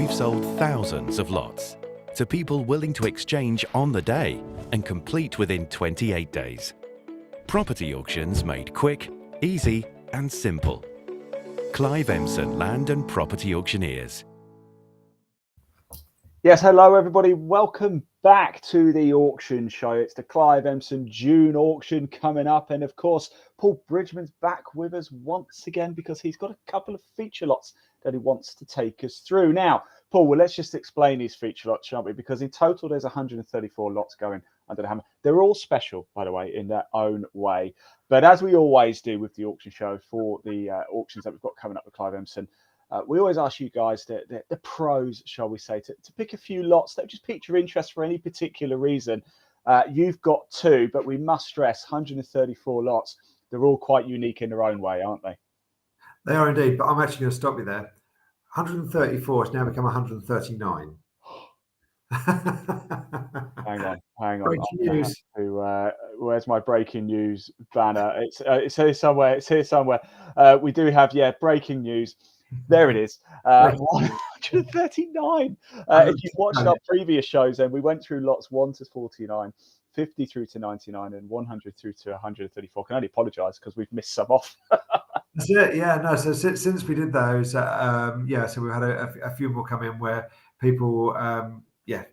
we've sold thousands of lots to people willing to exchange on the day and complete within 28 days. Property auctions made quick, easy and simple. Clive Emson Land and Property Auctioneers. Yes, hello everybody. Welcome back to the auction show. It's the Clive Emson June Auction coming up, and of course Paul Bridgman's back with us once again because he's got a couple of feature lots that he wants to take us through. Now, Paul, well, let's just explain these feature lots, shan't we? Because in total there's 134 lots going under the hammer. They're all special, by the way, in their own way. But as we always do with the auction show for the auctions that we've got coming up with Clive Emson, we always ask you guys, the pros, shall we say, to pick a few lots that just pique your interest for any particular reason. You've got two, but we must stress 134 lots. They're all quite unique in their own way, aren't they? They are indeed, but I'm actually going to stop you there. 134 has now become 139. Hang on. Breaking news. Where's my breaking news banner? It's here somewhere. It's here somewhere. We do have, breaking news. There it is. 139. If you've watched our previous shows, then we went through lots 1 to 49, 50 through to 99, and 100 through to 134. I can only apologise because we've missed some off. That's it. Yeah, no. So since we did those, so we've had a few more come in where people,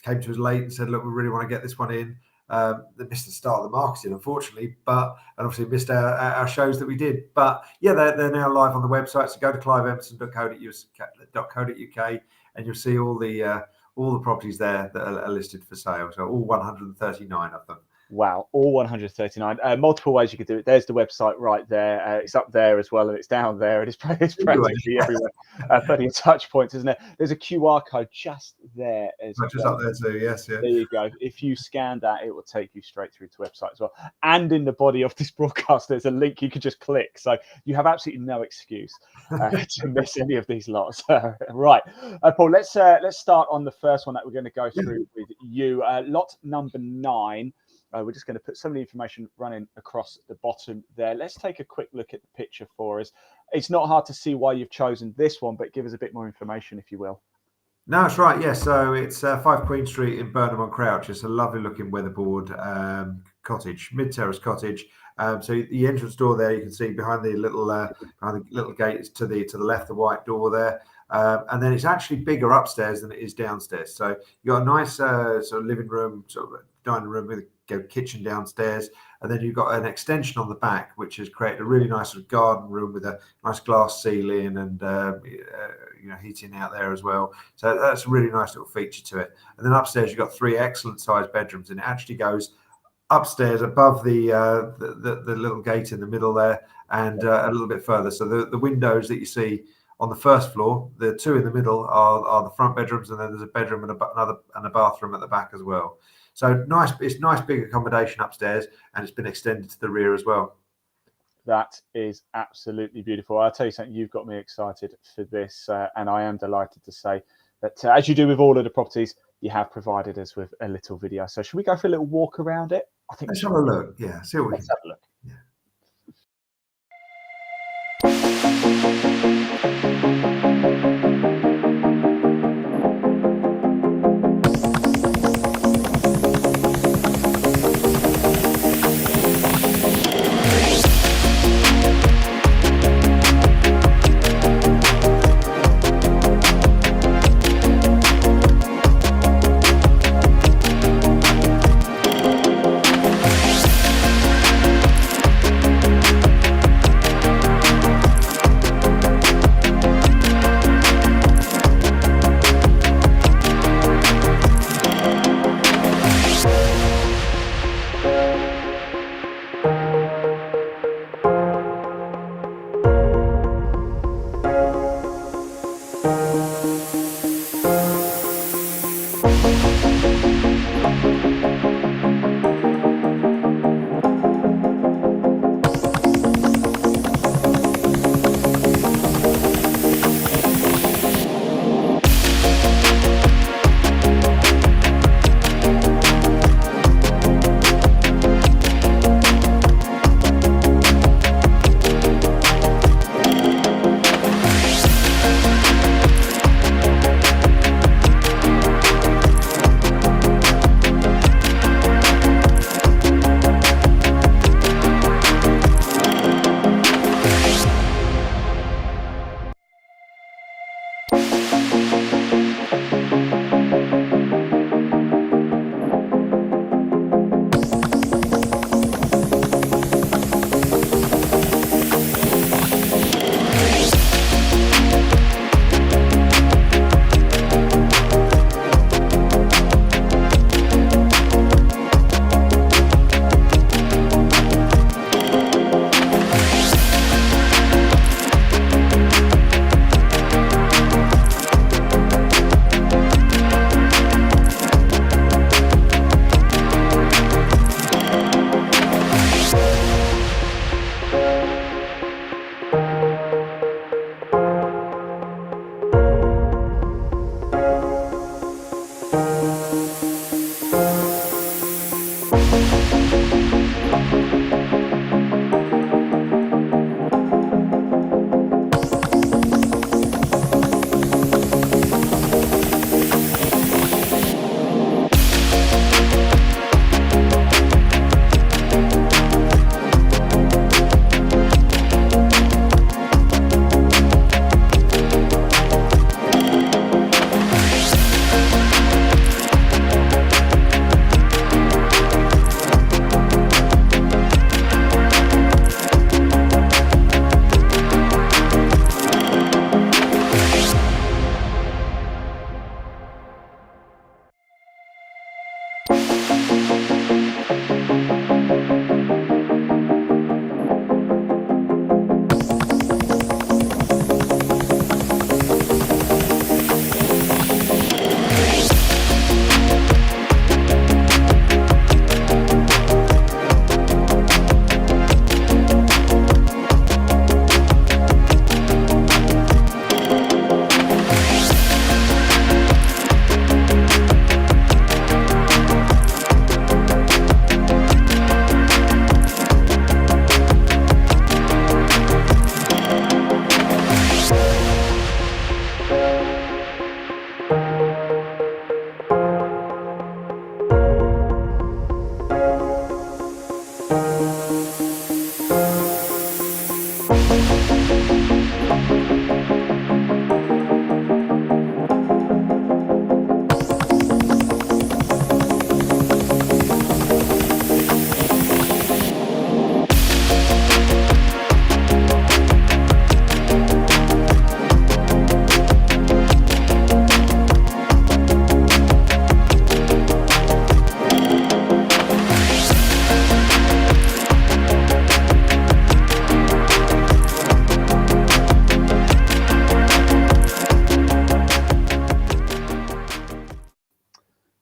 came to us late and said, look, we really want to get this one in. They missed the start of the marketing, unfortunately, and obviously missed our shows that we did. But yeah, they're now live on the website. So go to cliveemson.co.uk and you'll see all the properties there that are listed for sale. So all 139 of them. Wow, all 139. Multiple ways you could do it. There's the website right there. It's up there as well, and it's down there. It's practically everywhere. Plenty of touch points, isn't it? There's a QR code just there as well. Just up there too, yes. Yeah. There you go. If you scan that, it will take you straight through to the website as well. And in the body of this broadcast, there's a link you can just click. So you have absolutely no excuse to miss any of these lots. Right, Paul. Let's start on the first one that we're going to go through with you. Lot number 9. We're just going to put some of the information running across the bottom there. Let's take a quick look at the picture for us. It's not hard to see why you've chosen this one, but give us a bit more information, if you will. No, that's right. Yeah, so it's 5 Queen Street in Burnham-on-Crouch. It's a lovely looking weatherboard cottage, mid-terrace cottage. So the entrance door there, you can see behind the little gate is to the left, the white door there. And then it's actually bigger upstairs than it is downstairs. So you've got a nice sort of living room, sort of dining room with a kitchen downstairs, and then you've got an extension on the back, which has created a really nice sort of garden room with a nice glass ceiling and heating out there as well. So that's a really nice little feature to it. And then upstairs you've got 3 excellent sized bedrooms, and it actually goes upstairs above the little gate in the middle there, and a little bit further. So the windows that you see on the first floor, the 2 in the middle are the front bedrooms, and then there's a bedroom and a bathroom at the back as well. So it's nice big accommodation upstairs, and it's been extended to the rear as well. That is absolutely beautiful. I'll tell you something, you've got me excited for this, and I am delighted to say that as you do with all of the properties, you have provided us with a little video. So should we go for a little walk around it? I think let's have a look. Yeah, see what we Let's have a look. Yeah.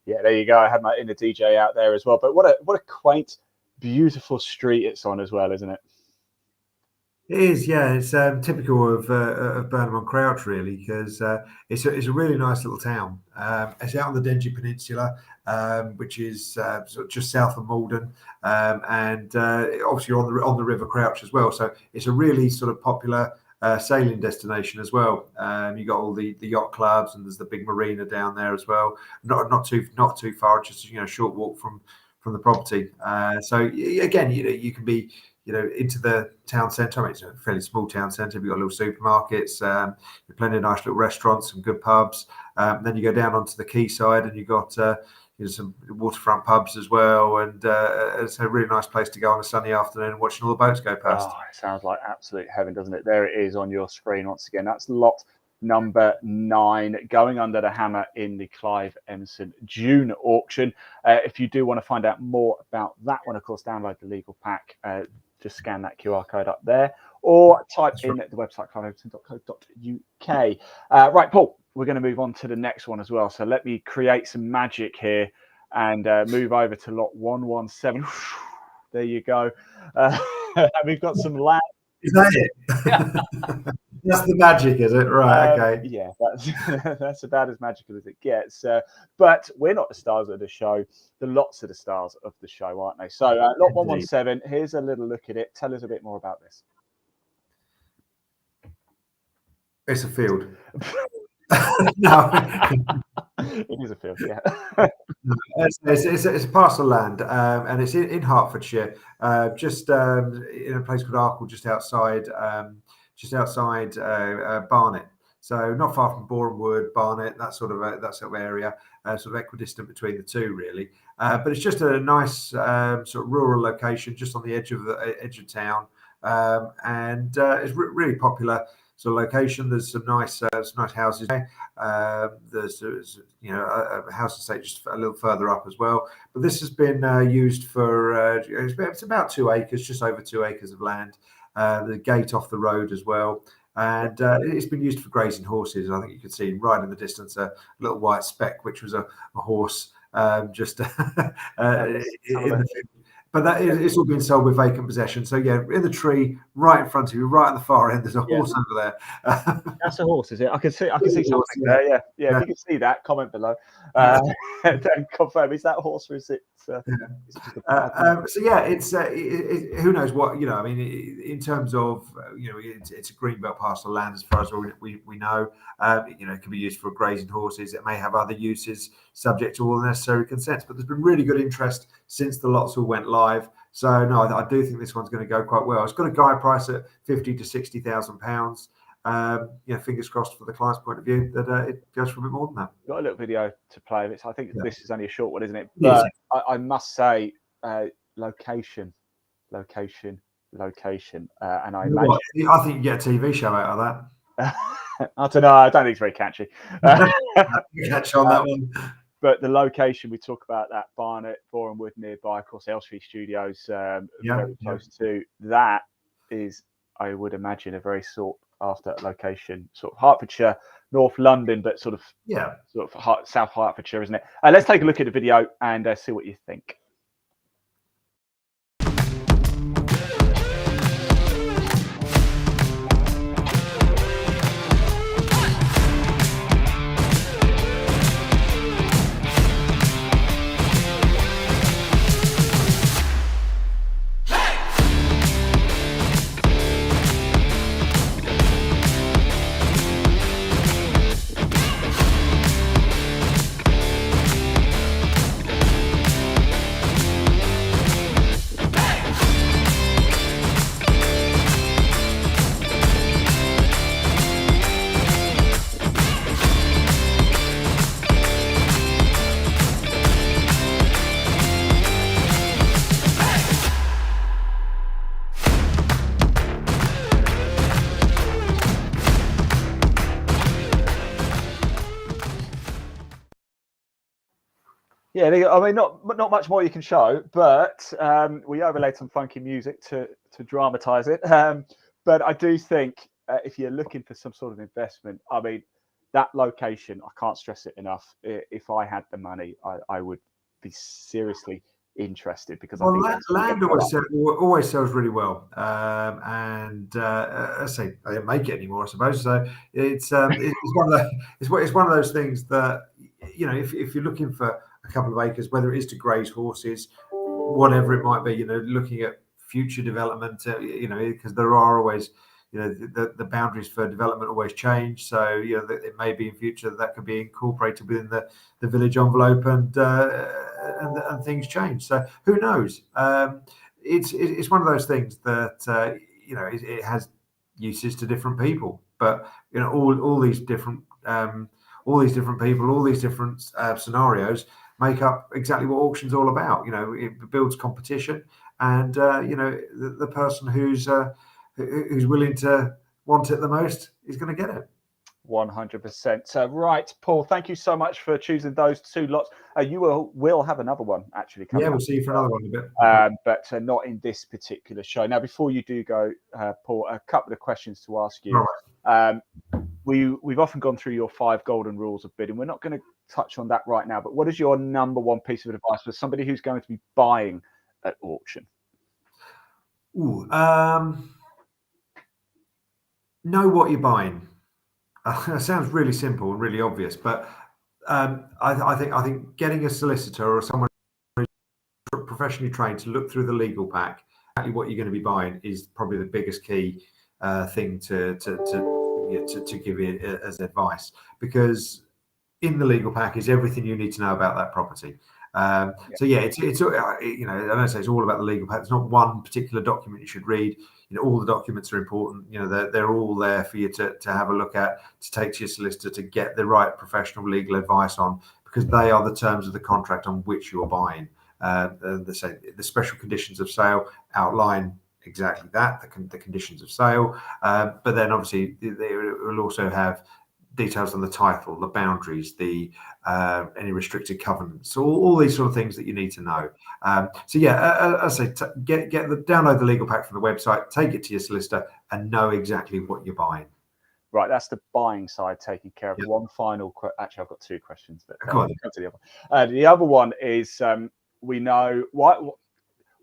Yeah, there you go. I had my inner DJ out there as well. But what a quaint, beautiful street it's on as well, isn't it? It is, yeah. It's typical of Burnham-on-Crouch, really, because it's a really nice little town. It's out on the Dengie Peninsula, which is sort of just south of Malden, and obviously you're on the River Crouch as well. So it's a really sort of popular sailing destination as well. You got all the yacht clubs, and there's the big marina down there as well. Not too far, just a short walk from the property. So again, you can be into the town centre. I mean, it's a fairly small town centre. We've got little supermarkets, plenty of nice little restaurants, some good pubs. Then you go down onto the quayside, and you've got some waterfront pubs as well. And it's a really nice place to go on a sunny afternoon watching all the boats go past. Oh, it sounds like absolute heaven, doesn't it? There it is on your screen once again. That's lot number 9 going under the hammer in the Clive Emson June auction. If you do want to find out more about that one, of course, download the legal pack. Just scan that QR code up there, or type in the website cliveemson.co.uk. Right, Paul, we're going to move on to the next one as well. So let me create some magic here and move over to lot 117. There you go. We've got some land. Is that it? That's the magic, is it? Right, okay. Yeah, that's about as magical as it gets. But we're not the stars of the show. The lots of the stars of the show, aren't they? So lot 117, here's a little look at it. Tell us a bit more about this. It's a field. No. It is a field, yeah. It's a parcel of land, and it's in Hertfordshire, just in a place called Arkley, just outside Barnet. So not far from Boreham Wood, Barnet, that sort of area, sort of equidistant between the two, really. But it's just a nice sort of rural location, just on the edge of town, and it's really popular sort of location. There's some nice houses there. There's a house estate just a little further up as well. But this has been used for it's about 2 acres, just over 2 acres of land. The gate off the road as well. And it's been used for grazing horses. I think you could see right in the distance a little white speck, which was a horse just in the field. But it's all been sold with vacant possession. So yeah, in the tree, right in front of you, right at the far end, there's a horse over there. That's a horse, is it? I can see something there. Yeah. If you can see that, comment below. Then confirm, is that horse or is it? So yeah, it's who knows what, I mean, in terms of it's a greenbelt parcel of land as far as we know. It can be used for grazing horses. It may have other uses subject to all the necessary consents, but there's been really good interest since the lots all went live. So no, I do think this one's going to go quite well. It's got a guide price at £50,000 to £60,000. Fingers crossed for the client's point of view that it goes for a bit more than that. Got a little video to play of it. I think this is only a short one, isn't it? But I must say, location, and I imagine. I think you get a TV show out of that. I don't know. I don't think it's very catchy. Catch on that one. But the location, we talk about that Barnet, Boreham Wood nearby, of course, Elstree Studios, very close to that is, I would imagine, a very sought after location, sort of Hertfordshire, North London, but sort of South Hertfordshire, isn't it? Let's take a look at the video and see what you think. Yeah, I mean, not much more you can show, but we overlaid some funky music to dramatise it. But I do think if you're looking for some sort of investment, I mean, that location, I can't stress it enough. If I had the money, I would be seriously interested because I Well, think that's land always sells really well, and I say I didn't make it anymore, I suppose. So it's one of the, it's one of those things that, you know, if you're looking for a couple of acres, whether it is to graze horses, whatever it might be, you know, looking at future development, you know, because there are always, you know, the boundaries for development always change. So, you know, it may be in future that could be incorporated within the village envelope, and things change. So who knows? It's one of those things that you know, it has uses to different people, but you know, all these different people, all these different scenarios make up exactly what auction's all about. You know, it builds competition, and you know, the person who's willing to want it the most is going to get it. 100%. Right, Paul, thank you so much for choosing those two lots. You will have another one actually coming Yeah, we'll up, see you for another one in a bit. but not in this particular show. Now, before you do go, Paul, a couple of questions to ask you. All right. We've often gone through your 5 golden rules of bidding. We're not going to touch on that right now, but what is your number one piece of advice for somebody who's going to be buying at auction? Ooh, know what you're buying. That sounds really simple and really obvious, but I think getting a solicitor or someone who's professionally trained to look through the legal pack, exactly what you're going to be buying, is probably the biggest key thing to give you as advice, because in the legal pack is everything you need to know about that property. So yeah, it's you know, I don't say it's all about the legal pack. There's not one particular document you should read. You know, all the documents are important. You know, they're all there for you to have a look at, to take to your solicitor to get the right professional legal advice on, because they are the terms of the contract on which you're buying. The special conditions of sale outline exactly that, the conditions of sale, but then obviously they will also have details on the title, the boundaries, the any restricted covenants, all these sort of things that you need to know. So yeah, I say download the legal pack from the website, take it to your solicitor, and know exactly what you're buying. Right, that's the buying side taken care of. Yep. One final actually, I've got 2 questions, but Go on. come to the other one. The other one is we know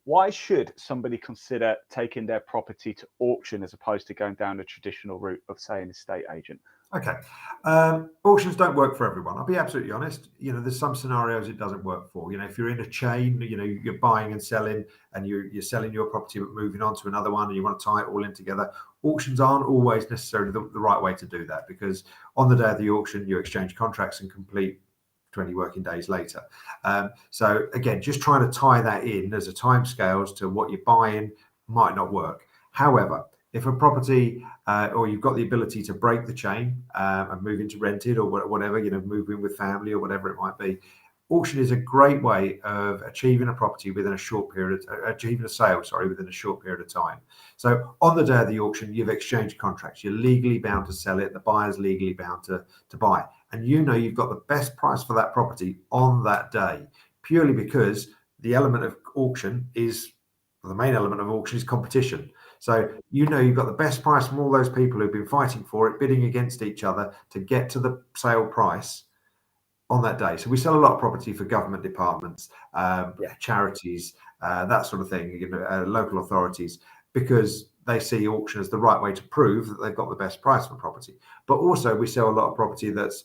why should somebody consider taking their property to auction as opposed to going down the traditional route of, say, an estate agent? Okay. Auctions don't work for everyone. I'll be absolutely honest. You know, there's some scenarios it doesn't work for. You know, if you're in a chain, you know, you're buying and selling, and you're selling your property but moving on to another one, and you want to tie it all in together, auctions aren't always necessarily the right way to do that, because on the day of the auction, you exchange contracts and complete 20 working days later. So again, just trying to tie that in as a timescales to what you're buying might not work. However, if a property or you've got the ability to break the chain and move into rented or whatever, you know, move in with family or whatever it might be, auction is a great way of achieving a property within a short period, achieving a sale, within a short period of time. So on the day of the auction, you've exchanged contracts. You're legally bound to sell it. The buyer's legally bound to buy. And you know you've got the best price for that property on that day, purely because the element of auction is, the main element of auction is competition. So you know you've got the best price from all those people who've been fighting for it, bidding against each other to get to the sale price on that day. So we sell a lot of property for government departments, charities, that sort of thing, you know, local authorities, because they see auction as the right way to prove that they've got the best price for property. But also we sell a lot of property that's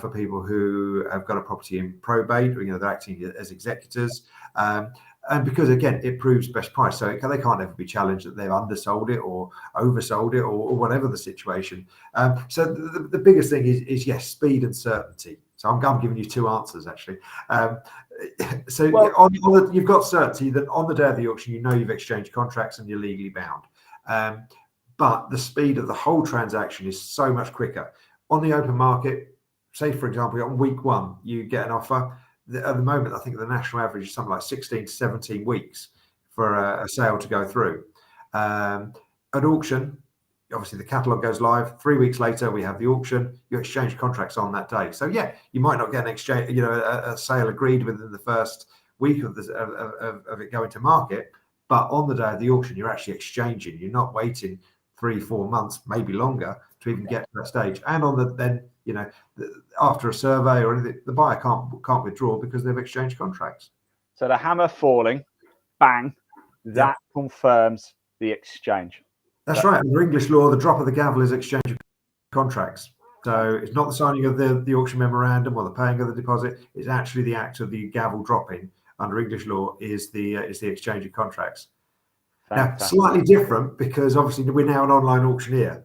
for people who have got a property in probate, or, you know, they're acting as executors. And because, again, it proves best price. So they can't ever be challenged that they've undersold it or oversold it or whatever the situation. So the biggest thing is, yes, speed and certainty. So I'm giving you 2 answers, actually. You've got certainty that on the day of the auction, you know you've exchanged contracts and you're legally bound. But the speed of the whole transaction is so much quicker. On the open market, say, for example, on week 1, you get an offer. At the moment, I think the national average is something like 16 to 17 weeks for a sale to go through. At auction, obviously the catalogue goes live. 3 weeks later, we have the auction. You exchange contracts on that day. So yeah, you might not get an exchange, a sale agreed within the first week of it going to market, but on the day of the auction, you're actually exchanging. You're not waiting 3-4 months, maybe longer, to even get to that stage. And after a survey or anything, the buyer can't withdraw because they've exchanged contracts. So the hammer falling, bang, that confirms the exchange. That's right. Under English law, the drop of the gavel is exchange of contracts. So it's not the signing of the auction memorandum or the paying of the deposit. It's actually the act of the gavel dropping under English law is the exchange of contracts. Fantastic. Now, slightly different because obviously we're now an online auctioneer.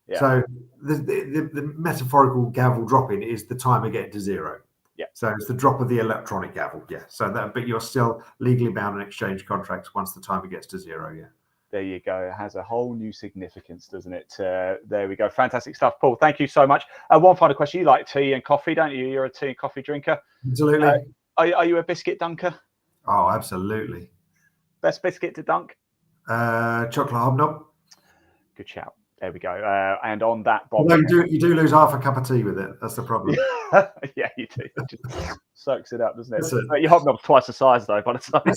Yeah. So the metaphorical gavel dropping is the timer getting to zero. Yeah. So it's the drop of the electronic gavel. Yeah. So but you're still legally bound in exchange contracts once the timer gets to zero. Yeah. There you go. It has a whole new significance, doesn't it? There we go. Fantastic stuff, Paul. Thank you so much. One final question. You like tea and coffee, don't you? You're a tea and coffee drinker. Absolutely. Are you a biscuit dunker? Oh, absolutely. Best biscuit to dunk? Chocolate hobnob. Good shout. There we go. And on that, Bob. Although you do lose half a cup of tea with it. That's the problem. Yeah, you do. It just soaks it up, doesn't it? Your hobnob's twice the size, though, by the time. Yeah.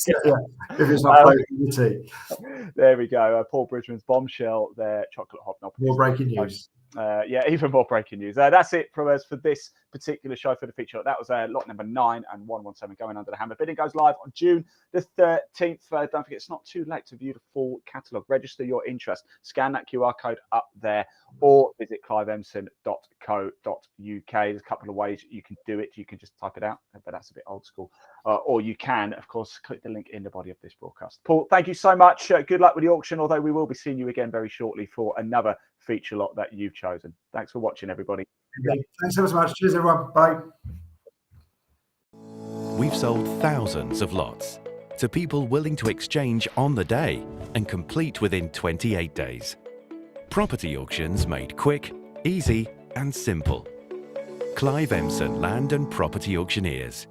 If it's not floating in the tea. There we go. Paul Bridgman's bombshell there, chocolate hobnob. More breaking news. Yeah, even more breaking news. That's it from us for this particular show for the feature. That was lot number 9 and 117 going under the hammer. Bidding goes live on June the 13th. Don't forget, it's not too late to view the full catalogue. Register your interest. Scan that QR code up there or visit cliveemson.co.uk. There's a couple of ways you can do it. You can just type it out, but that's a bit old school. Or you can, of course, click the link in the body of this broadcast. Paul, thank you so much. Good luck with the auction, although we will be seeing you again very shortly for another feature lot that you've chosen. Thanks for watching, everybody. Thanks ever so much. Cheers, everyone. Bye. We've sold thousands of lots to people willing to exchange on the day and complete within 28 days. Property auctions made quick, easy and simple. Clive Emson Land and Property Auctioneers.